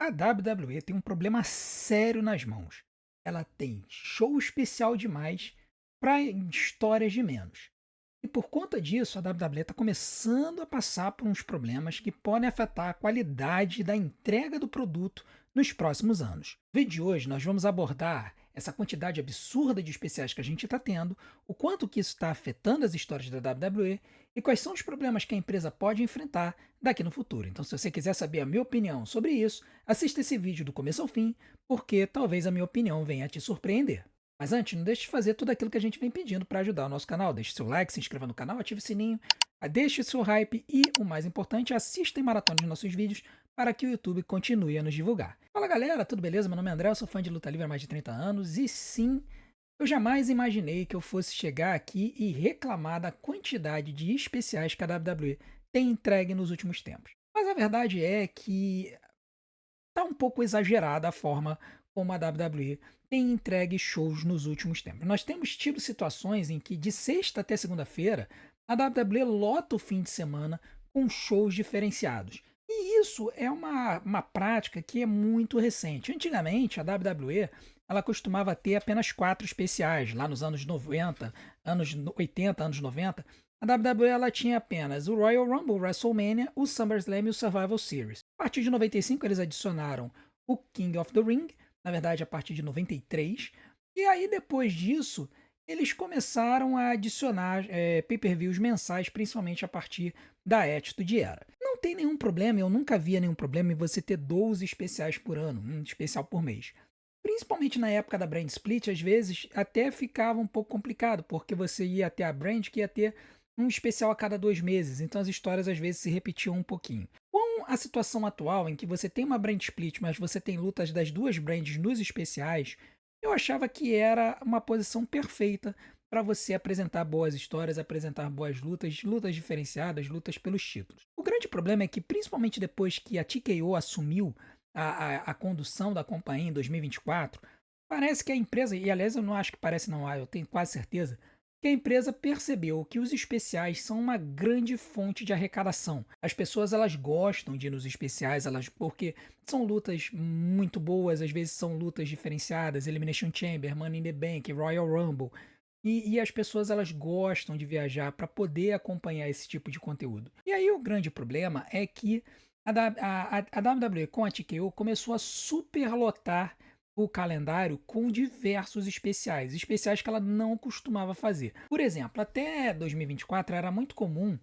A WWE tem um problema sério nas mãos. Ela tem show especial demais para histórias de menos. E por conta disso, a WWE está começando a passar por uns problemas que podem afetar a qualidade da entrega do produto nos próximos anos. No vídeo de hoje, nós vamos abordar essa quantidade absurda de especiais que a gente está tendo, o quanto que isso está afetando as histórias da WWE e quais são os problemas que a empresa pode enfrentar daqui no futuro. Então, se você quiser saber a minha opinião sobre isso, assista esse vídeo do começo ao fim, porque talvez a minha opinião venha a te surpreender. Mas antes, não deixe de fazer tudo aquilo que a gente vem pedindo para ajudar o nosso canal. Deixe seu like, se inscreva no canal, ative o sininho, deixe seu hype e, o mais importante, assista em maratona os nossos vídeos para que o YouTube continue a nos divulgar. Fala galera, tudo beleza? Meu nome é André, eu sou fã de luta livre há mais de 30 anos e sim, eu jamais imaginei que eu fosse chegar aqui e reclamar da quantidade de especiais que a WWE tem entregue nos últimos tempos. Mas a verdade é que tá um pouco exagerada a forma como a WWE tem entregue shows nos últimos tempos. Nós temos tido situações em que de sexta até segunda-feira a WWE lota o fim de semana com shows diferenciados. E isso é uma prática que é muito recente. Antigamente, a WWE ela costumava ter apenas quatro especiais. Lá nos anos 90, anos 80, anos 90, a WWE ela tinha apenas o Royal Rumble, o WrestleMania, o SummerSlam e o Survival Series. A partir de 95 eles adicionaram o King of the Ring, na verdade a partir de 93, e aí depois disso eles começaram a adicionar pay-per-views mensais, principalmente a partir da Attitude Era. Não tem nenhum problema, eu nunca via nenhum problema em você ter 12 especiais por ano, um especial por mês. Principalmente na época da brand split, às vezes até ficava um pouco complicado, porque você ia ter a brand que ia ter um especial a cada 2 meses, então as histórias às vezes se repetiam um pouquinho. Com a situação atual em que você tem uma brand split, mas você tem lutas das duas brands nos especiais, eu achava que era uma posição perfeita para você apresentar boas histórias, apresentar boas lutas, lutas diferenciadas, lutas pelos títulos. O grande problema é que, principalmente depois que a TKO assumiu a condução da companhia em 2024, parece que a empresa, e aliás eu não acho que parece não, eu tenho quase certeza, que a empresa percebeu que os especiais são uma grande fonte de arrecadação. As pessoas elas gostam de ir nos especiais, elas porque são lutas muito boas, às vezes são lutas diferenciadas, Elimination Chamber, Money in the Bank, Royal Rumble. E as pessoas elas gostam de viajar para poder acompanhar esse tipo de conteúdo. E aí o grande problema é que a WWE com a TKO começou a superlotar o calendário com diversos especiais, especiais que ela não costumava fazer. Por exemplo, até 2024 era muito comum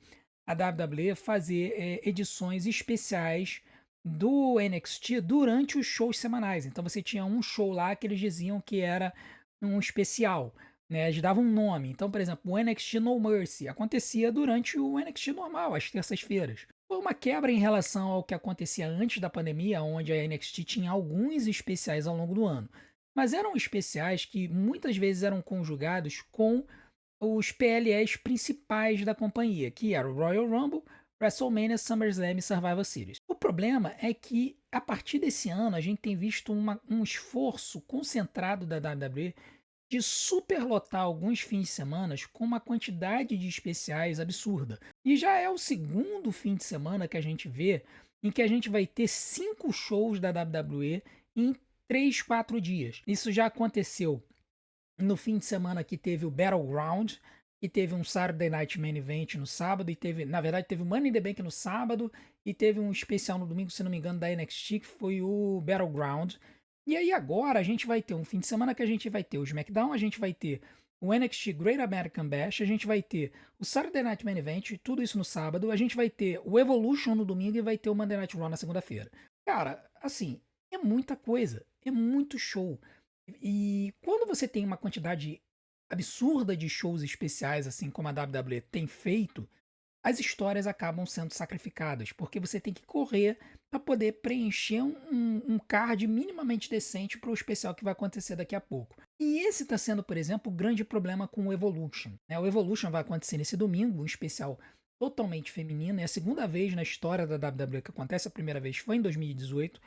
a WWE fazer edições especiais do NXT durante os shows semanais. Então você tinha um show lá que eles diziam que era um especial, né? Eles davam um nome. Então, por exemplo, o NXT No Mercy acontecia durante o NXT normal, às terças-feiras. Foi uma quebra em relação ao que acontecia antes da pandemia, onde a NXT tinha alguns especiais ao longo do ano. Mas eram especiais que muitas vezes eram conjugados com os PLEs principais da companhia, que era o Royal Rumble, WrestleMania, SummerSlam e Survivor Series. O problema é que, a partir desse ano, a gente tem visto um esforço concentrado da WWE de superlotar alguns fins de semana com uma quantidade de especiais absurda. E já é o segundo fim de semana que a gente vê em que a gente vai ter 5 shows da WWE em 3, 4 dias. Isso já aconteceu no fim de semana que teve o Battleground, que teve um Saturday Night Main Event no sábado, e teve, na verdade, teve o Money in the Bank no sábado, e teve um especial no domingo, se não me engano, da NXT, que foi o Battleground. E aí agora a gente vai ter um fim de semana que a gente vai ter o SmackDown, a gente vai ter o NXT Great American Bash, a gente vai ter o Saturday Night Main Event, tudo isso no sábado, a gente vai ter o Evolution no domingo e vai ter o Monday Night Raw na segunda-feira. Cara, assim, é muita coisa, é muito show. E quando você tem uma quantidade absurda de shows especiais, assim como a WWE tem feito, as histórias acabam sendo sacrificadas, porque você tem que correr para poder preencher um card minimamente decente para o especial que vai acontecer daqui a pouco. E esse está sendo, por exemplo, o grande problema com o Evolution, né? O Evolution vai acontecer nesse domingo, um especial totalmente feminino, é a segunda vez na história da WWE que acontece, a primeira vez foi em 2018,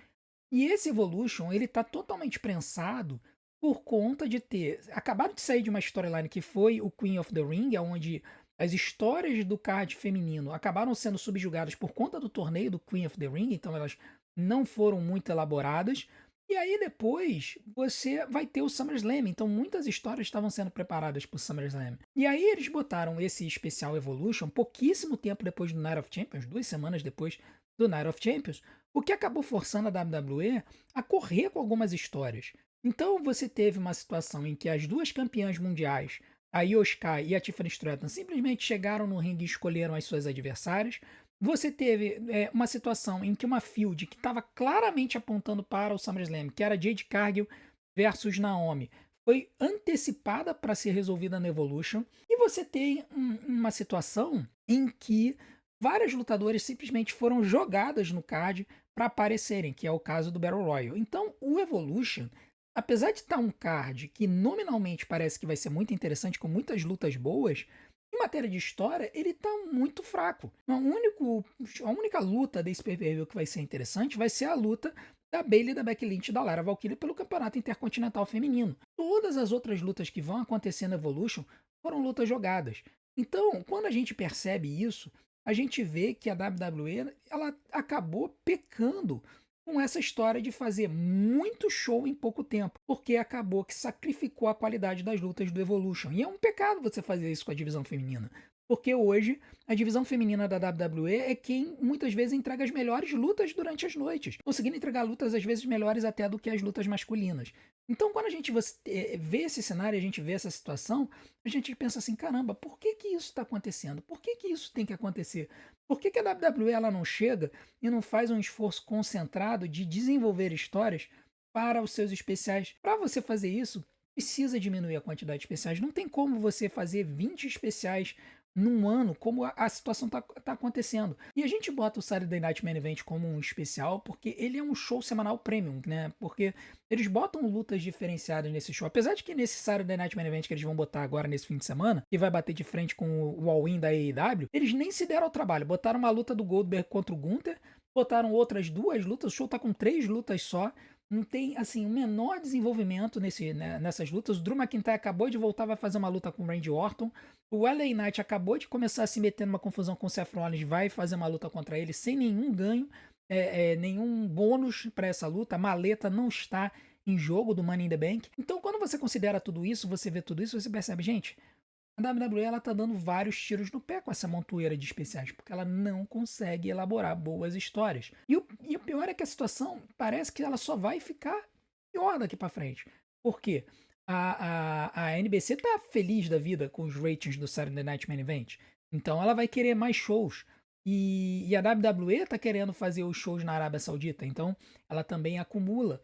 e esse Evolution, ele tá totalmente prensado por conta de ter acabado de sair de uma storyline que foi o Queen of the Ring, onde as histórias do card feminino acabaram sendo subjugadas por conta do torneio do Queen of the Ring, então elas não foram muito elaboradas. E aí depois você vai ter o SummerSlam. Então muitas histórias estavam sendo preparadas para o SummerSlam. E aí eles botaram esse especial Evolution pouquíssimo tempo depois do Night of Champions, 2 semanas depois do Night of Champions, o que acabou forçando a WWE a correr com algumas histórias. Então você teve uma situação em que as duas campeãs mundiais, a Io Sky e a Tiffany Stratton, simplesmente chegaram no ringue e escolheram as suas adversárias. Você teve uma situação em que uma field que estava claramente apontando para o SummerSlam, que era Jade Cargill versus Naomi, foi antecipada para ser resolvida na Evolution. E você tem uma situação em que várias lutadoras simplesmente foram jogadas no card para aparecerem, que é o caso do Battle Royal. Então, o Evolution, apesar de estar um card que nominalmente parece que vai ser muito interessante, com muitas lutas boas, em matéria de história, ele tá muito fraco. A única luta desse pay-per-view que vai ser interessante vai ser a luta da Bayley, da Becky Lynch e da Lara Valkyrie pelo Campeonato Intercontinental Feminino. Todas as outras lutas que vão acontecer na Evolution foram lutas jogadas. Então, quando a gente percebe isso, a gente vê que a WWE ela acabou pecando com essa história de fazer muito show em pouco tempo, porque acabou que sacrificou a qualidade das lutas do Evolution. E é um pecado você fazer isso com a divisão feminina, porque hoje a divisão feminina da WWE é quem muitas vezes entrega as melhores lutas durante as noites, conseguindo entregar lutas às vezes melhores até do que as lutas masculinas. Então, quando a gente vê esse cenário, a gente vê essa situação, a gente pensa assim, caramba, por que que isso está acontecendo? Por que que isso tem que acontecer? Por que que a WWE ela não chega e não faz um esforço concentrado de desenvolver histórias para os seus especiais? Para você fazer isso, precisa diminuir a quantidade de especiais. Não tem como você fazer 20 especiais num ano, como a situação tá acontecendo. E a gente bota o Saturday Night Main Event como um especial porque ele é um show semanal premium, né? Porque eles botam lutas diferenciadas nesse show. Apesar de que nesse Saturday Night Main Event que eles vão botar agora nesse fim de semana, que vai bater de frente com o All-In da AEW, eles nem se deram ao trabalho. Botaram uma luta do Goldberg contra o Gunther, botaram outras duas lutas, o show tá com 3 lutas só. Não tem, assim, o menor desenvolvimento nessas lutas. O Drew McIntyre acabou de voltar, vai fazer uma luta com o Randy Orton. O LA Knight acabou de começar a se meter numa confusão com o Seth Rollins, vai fazer uma luta contra ele sem nenhum ganho, nenhum bônus para essa luta. A maleta não está em jogo do Money in the Bank. Então, quando você considera tudo isso, você vê tudo isso, você percebe, gente, a WWE ela tá dando vários tiros no pé com essa montoeira de especiais, porque ela não consegue elaborar boas histórias. E o pior é que a situação parece que ela só vai ficar pior daqui para frente. Por quê? A NBC tá feliz da vida com os ratings do Saturday Night Main Event. Então ela vai querer mais shows. E a WWE tá querendo fazer os shows na Arábia Saudita. Então ela também acumula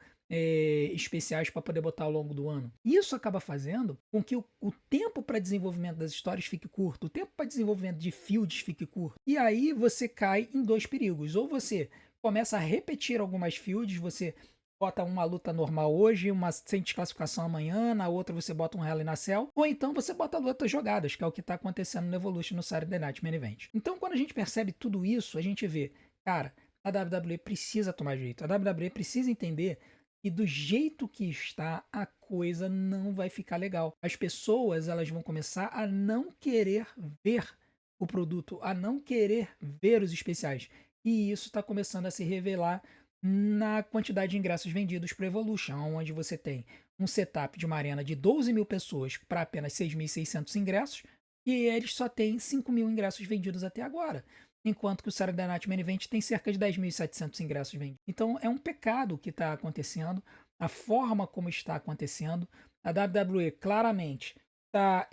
especiais para poder botar ao longo do ano. Isso acaba fazendo com que o tempo para desenvolvimento das histórias fique curto, o tempo para desenvolvimento de fields fique curto. E aí você cai em dois perigos. Ou você começa a repetir algumas fields, você bota uma luta normal hoje, uma sem desclassificação amanhã, na outra você bota um Hell in a Cell, ou então você bota lutas jogadas, que é o que está acontecendo no Evolution no Saturday Night Main Event. Então, quando a gente percebe tudo isso, a gente vê, cara, a WWE precisa tomar jeito, a WWE precisa entender e do jeito que está, a coisa não vai ficar legal. As pessoas elas vão começar a não querer ver o produto, a não querer ver os especiais. E isso está começando a se revelar na quantidade de ingressos vendidos para Evolution, onde você tem um setup de uma arena de 12 mil pessoas para apenas 6.600 ingressos, e eles só têm 5 mil ingressos vendidos até agora, enquanto que o Saturday Night Main Event tem cerca de 10.700 ingressos vendidos. Então é um pecado o que está acontecendo, a forma como está acontecendo. A WWE claramente está,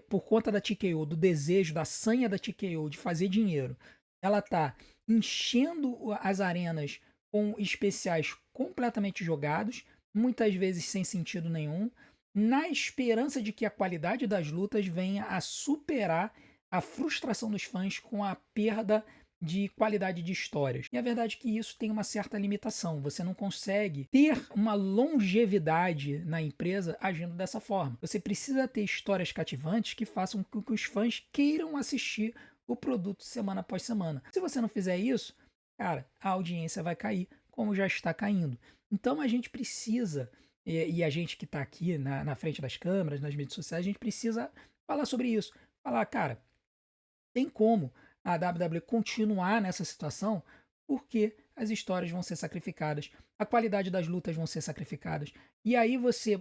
por conta da TKO, do desejo, da sanha da TKO de fazer dinheiro, ela está enchendo as arenas com especiais completamente jogados, muitas vezes sem sentido nenhum, na esperança de que a qualidade das lutas venha a superar a frustração dos fãs com a perda de qualidade de histórias. E a verdade é que isso tem uma certa limitação. Você não consegue ter uma longevidade na empresa agindo dessa forma. Você precisa ter histórias cativantes que façam com que os fãs queiram assistir o produto semana após semana. Se você não fizer isso, cara, a audiência vai cair, como já está caindo. Então a gente precisa, e a gente que está aqui na frente das câmeras, nas mídias sociais, a gente precisa falar sobre isso. Falar, cara, tem como a WWE continuar nessa situação, porque as histórias vão ser sacrificadas, a qualidade das lutas vão ser sacrificadas. E aí você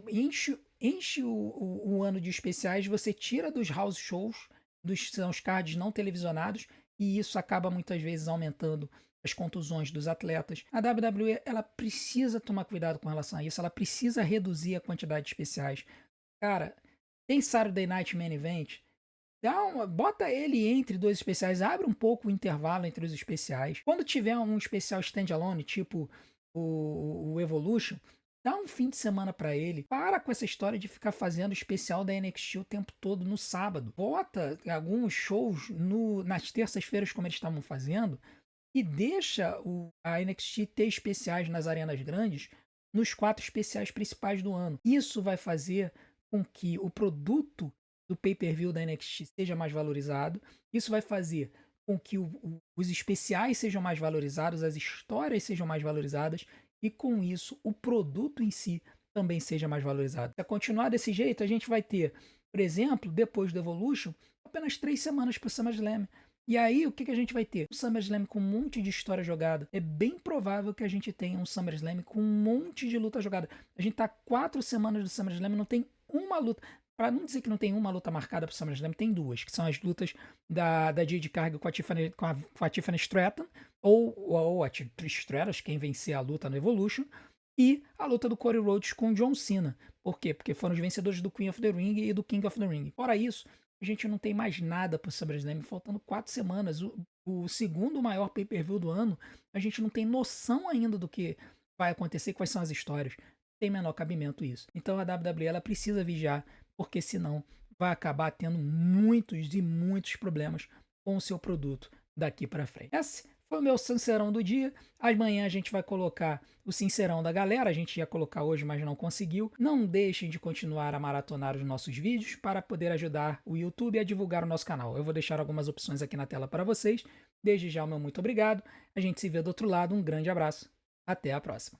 enche o ano de especiais, você tira dos house shows, são os cards não televisionados, e isso acaba muitas vezes aumentando as contusões dos atletas. A WWE ela precisa tomar cuidado com relação a isso, ela precisa reduzir a quantidade de especiais. Cara, tem Saturday Night Main Event, bota ele entre dois especiais, abre um pouco o intervalo entre os especiais. Quando tiver um especial standalone, tipo o Evolution, dá um fim de semana pra ele. Para com essa história de ficar fazendo especial da NXT o tempo todo no sábado. Bota alguns shows nas terças-feiras, como eles estavam fazendo, e deixa a NXT ter especiais nas arenas grandes nos 4 especiais principais do ano. Isso vai fazer com que o produto do pay-per-view da NXT seja mais valorizado. Isso vai fazer com que os especiais sejam mais valorizados, as histórias sejam mais valorizadas e com isso o produto em si também seja mais valorizado. Se continuar desse jeito, a gente vai ter, por exemplo, depois do Evolution, apenas 3 semanas para o SummerSlam. E aí, o que a gente vai ter? Um SummerSlam com um monte de história jogada. É bem provável que a gente tenha um SummerSlam com um monte de luta jogada. A gente tá 4 semanas do SummerSlam e não tem uma luta. Pra não dizer que não tem uma luta marcada pro SummerSlam, tem 2, que são as lutas da Jade Cargill com a Tiffany Stratton, ou a Trish Stratus, quem vencer a luta no Evolution, e a luta do Cody Rhodes com o John Cena. Por quê? Porque foram os vencedores do Queen of the Ring e do King of the Ring. Fora isso, a gente não tem mais nada pro SummerSlam, faltando 4 semanas. O segundo maior pay-per-view do ano, a gente não tem noção ainda do que vai acontecer, quais são as histórias. Tem menor cabimento isso. Então a WWE ela precisa vigiar, porque senão vai acabar tendo muitos e muitos problemas com o seu produto daqui para frente. Esse foi o meu sincerão do dia. Amanhã a gente vai colocar o sincerão da galera. A gente ia colocar hoje, mas não conseguiu. Não deixem de continuar a maratonar os nossos vídeos para poder ajudar o YouTube a divulgar o nosso canal. Eu vou deixar algumas opções aqui na tela para vocês. Desde já, o meu muito obrigado. A gente se vê do outro lado. Um grande abraço. Até a próxima.